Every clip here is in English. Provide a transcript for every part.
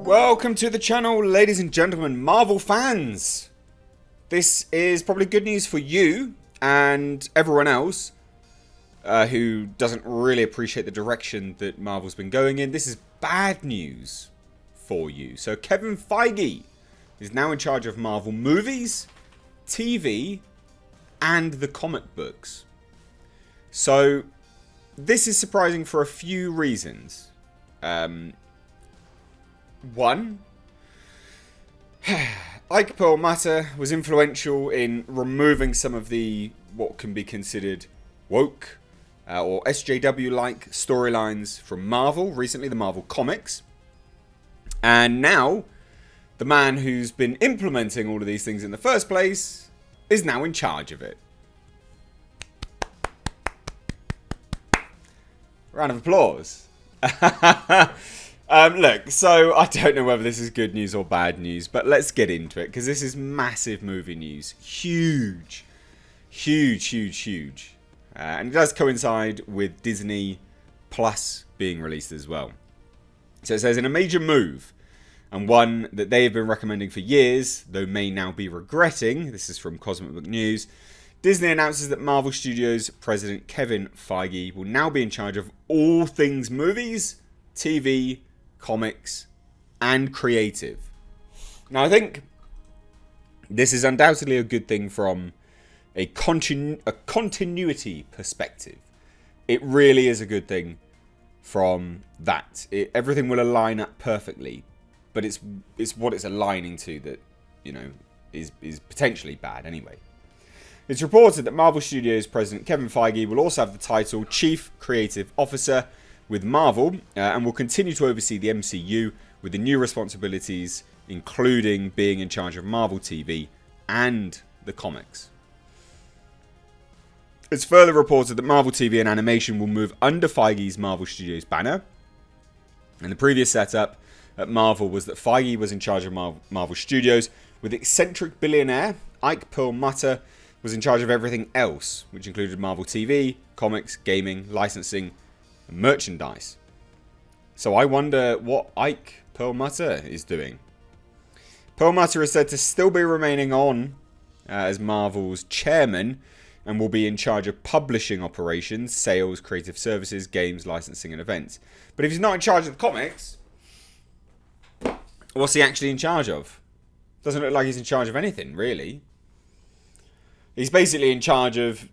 Welcome to the channel, ladies and gentlemen, Marvel fans. This is probably good news for you and everyone else who doesn't really appreciate the direction that Marvel's been going in. This is bad news for you. So Kevin Feige is now in charge of Marvel movies, TV, and the comic books. So this is surprising for a few reasons. One, Ike Perlmutter was influential in removing some of the what can be considered woke or SJW-like storylines from Marvel, recently the Marvel comics. And now, the man who's been implementing all of these things in the first place is now in charge of it. Round of applause. Look, so I don't know whether this is good news or bad news, but let's get into it, because this is massive movie news. Huge. Huge, huge, huge. And it does coincide with Disney Plus being released as well. So it says, in a major move, and one that they have been recommending for years, though may now be regretting, this is from Cosmic Book News, Disney announces that Marvel Studios president Kevin Feige will now be in charge of all things movies, TV, comics, and creative. Now, I think this is undoubtedly a good thing from a continuity perspective. It really is a good thing from that. Everything will align up perfectly, but it's what it's aligning to that, you know, is potentially bad anyway. It's reported that Marvel Studios president Kevin Feige will also have the title Chief Creative Officer with Marvel and will continue to oversee the MCU with the new responsibilities, including being in charge of Marvel TV and the comics. It's further reported that Marvel TV and animation will move under Feige's Marvel Studios banner. And the previous setup at Marvel was that Feige was in charge of Marvel Studios, with eccentric billionaire Ike Perlmutter was in charge of everything else, which included Marvel TV, comics, gaming, licensing, and merchandise. So I wonder what Ike Perlmutter is doing. Perlmutter is said to still be remaining on as Marvel's chairman and will be in charge of publishing operations, sales, creative services, games, licensing, and events. But if he's not in charge of the comics, what's he actually in charge of? Doesn't look like he's in charge of anything, really. He's basically in charge of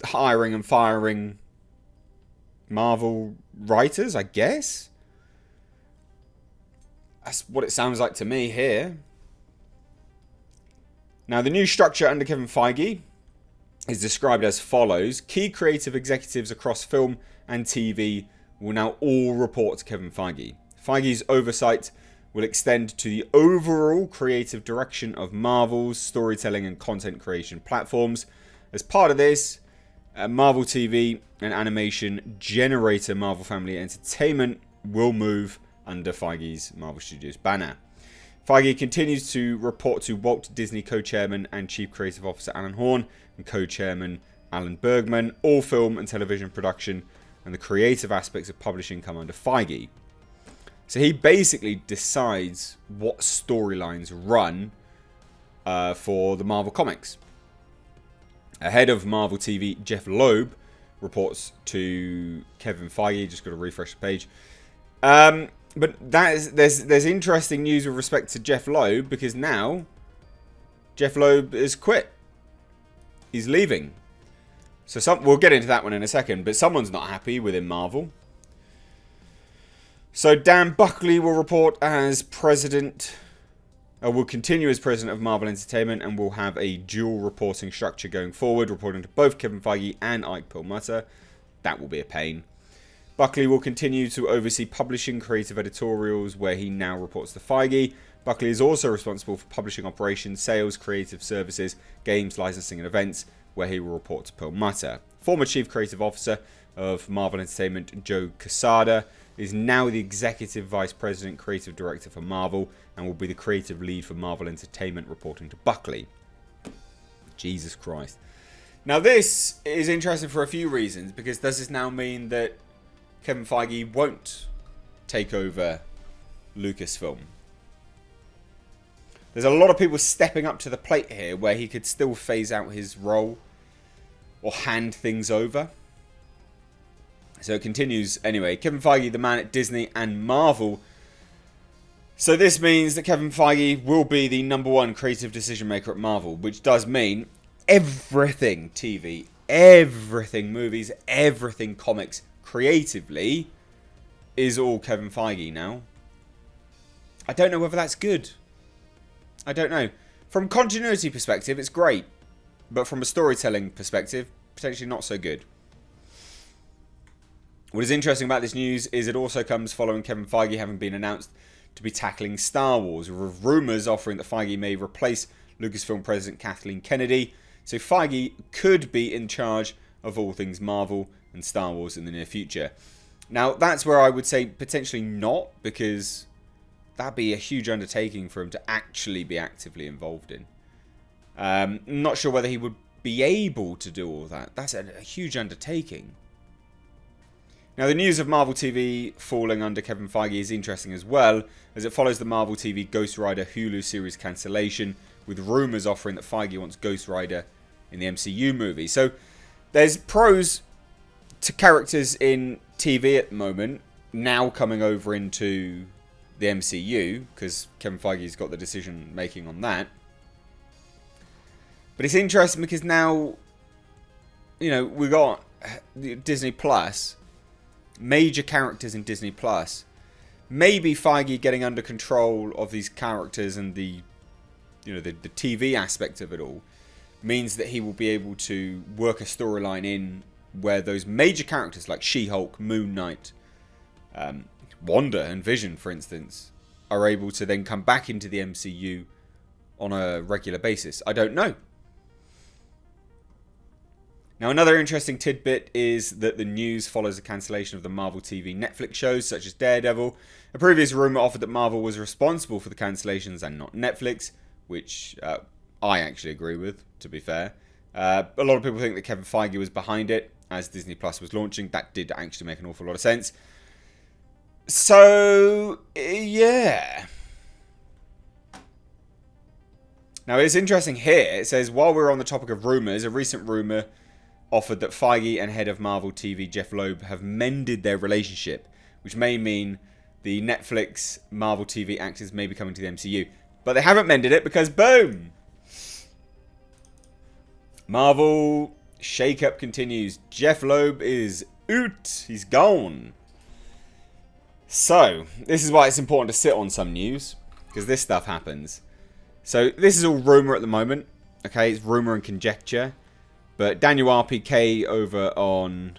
hiring and firing Marvel writers, I guess. That's what it sounds like to me here. Now, the new structure under Kevin Feige is described as follows. Key creative executives across film and TV will now all report to Kevin Feige. Feige's oversight will extend to the overall creative direction of Marvel's storytelling and content creation platforms. As part of this, Marvel TV and animation generator Marvel Family Entertainment will move under Feige's Marvel Studios banner. Feige continues to report to Walt Disney co-chairman and chief creative officer Alan Horn and co-chairman Alan Bergman. All film and television production and the creative aspects of publishing come under Feige. So he basically decides what storylines run for the Marvel comics. Ahead of Marvel TV, Jeph Loeb reports to Kevin Feige. Just got to refresh the page. But there's interesting news with respect to Jeph Loeb, because now Jeph Loeb has quit. He's leaving. So we'll get into that one in a second. But someone's not happy within Marvel. So Dan Buckley will report as president, will continue as president of Marvel Entertainment, and will have a dual reporting structure going forward, reporting to both Kevin Feige and Ike Perlmutter. That will be a pain. Buckley will continue to oversee publishing, creative editorials, where he now reports to Feige. Buckley is also responsible for publishing operations, sales, creative services, games, licensing, and events, where he will report to Perlmutter. Former Chief Creative Officer of Marvel Entertainment, Joe Quesada, is now the Executive Vice President, Creative Director for Marvel, and will be the creative lead for Marvel Entertainment, reporting to Buckley. Jesus Christ. Now this is interesting for a few reasons, because does this now mean that Kevin Feige won't take over Lucasfilm. There's a lot of people stepping up to the plate here where he could still phase out his role or hand things over. So it continues anyway. Kevin Feige, the man at Disney and Marvel. So this means that Kevin Feige will be the #1 creative decision maker at Marvel, which does mean everything TV, everything movies, everything comics creatively is all Kevin Feige now. I don't know whether that's good. I don't know. From a continuity perspective, it's great. But from a storytelling perspective, potentially not so good. What is interesting about this news is it also comes following Kevin Feige having been announced to be tackling Star Wars, with rumours offering that Feige may replace Lucasfilm President Kathleen Kennedy. So Feige could be in charge of all things Marvel and Star Wars in the near future. Now, that's where I would say potentially not, because that'd be a huge undertaking for him to actually be actively involved in. Not sure whether he would be able to do all that. That's a huge undertaking. Now, the news of Marvel TV falling under Kevin Feige is interesting as well, as it follows the Marvel TV Ghost Rider Hulu series cancellation, with rumours offering that Feige wants Ghost Rider in the MCU movie. So, there's pros to characters in TV at the moment, now coming over into the MCU, because Kevin Feige's got the decision making on that. But it's interesting because now, you know, we got Disney Plus, major characters in Disney Plus. Maybe Feige getting under control of these characters and the TV aspect of it all means that he will be able to work a storyline in where those major characters like She-Hulk, Moon Knight, Wanda and Vision, for instance, are able to then come back into the MCU on a regular basis. I don't know. Now, another interesting tidbit is that the news follows the cancellation of the Marvel TV Netflix shows such as Daredevil. A previous rumour offered that Marvel was responsible for the cancellations and not Netflix, which I actually agree with, to be fair. A lot of people think that Kevin Feige was behind it as Disney Plus was launching. That did actually make an awful lot of sense. So, yeah. Now, it's interesting here. It says, while we're on the topic of rumours, a recent rumour offered that Feige and head of Marvel TV Jeph Loeb have mended their relationship, which may mean the Netflix Marvel TV actors may be coming to the MCU. But they haven't mended it because, boom! Marvel shake-up continues. Jeph Loeb is out. He's gone. So, this is why it's important to sit on some news, because this stuff happens. So, this is all rumour at the moment. Okay, it's rumour and conjecture. But Daniel RPK over on...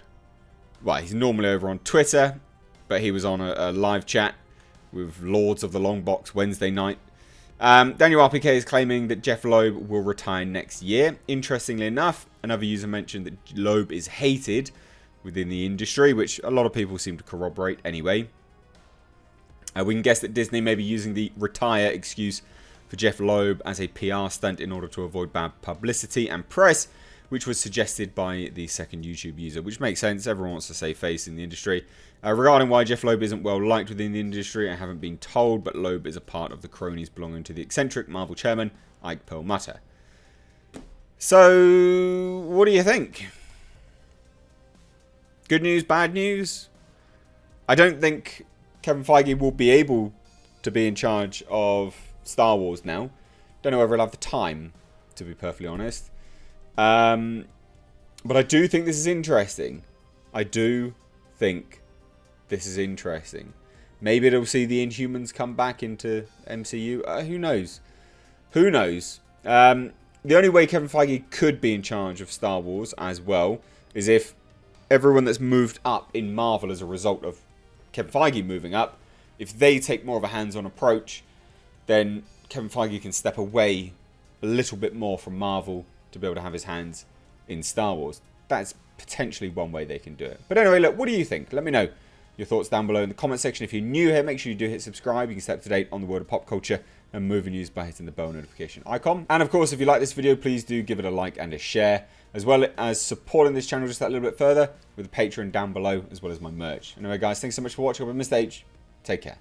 Well, he's normally over on Twitter, but he was on a live chat with Lords of the Long Box Wednesday night. Daniel RPK is claiming that Jeph Loeb will retire next year. Interestingly enough, another user mentioned that Loeb is hated within the industry, which a lot of people seem to corroborate anyway. We can guess that Disney may be using the retire excuse for Jeph Loeb as a PR stunt in order to avoid bad publicity and press, which was suggested by the second YouTube user, which makes sense. Everyone wants to save face in the industry. Regarding why Jeph Loeb isn't well liked within the industry, I haven't been told, but Loeb is a part of the cronies belonging to the eccentric Marvel chairman, Ike Perlmutter. So, what do you think? Good news, bad news? I don't think Kevin Feige will be able to be in charge of Star Wars now. Don't know whether he'll have the time, to be perfectly honest. But I do think this is interesting. I do think this is interesting. Maybe it'll see the Inhumans come back into MCU. Who knows? Who knows? The only way Kevin Feige could be in charge of Star Wars as well is if everyone that's moved up in Marvel as a result of Kevin Feige moving up, if they take more of a hands-on approach, then Kevin Feige can step away a little bit more from Marvel to be able to have his hands in Star Wars. That's potentially one way they can do it. But anyway, look, what do you think? Let me know your thoughts down below in the comment section. If you're new here, make sure you do hit subscribe. You can stay up to date on the world of pop culture and movie news by hitting the bell notification icon. And of course, if you like this video, please do give it a like and a share, as well as supporting this channel just that little bit further with the Patreon down below, as well as my merch. Anyway, guys, thanks so much for watching. I've been Mr. H. Take care.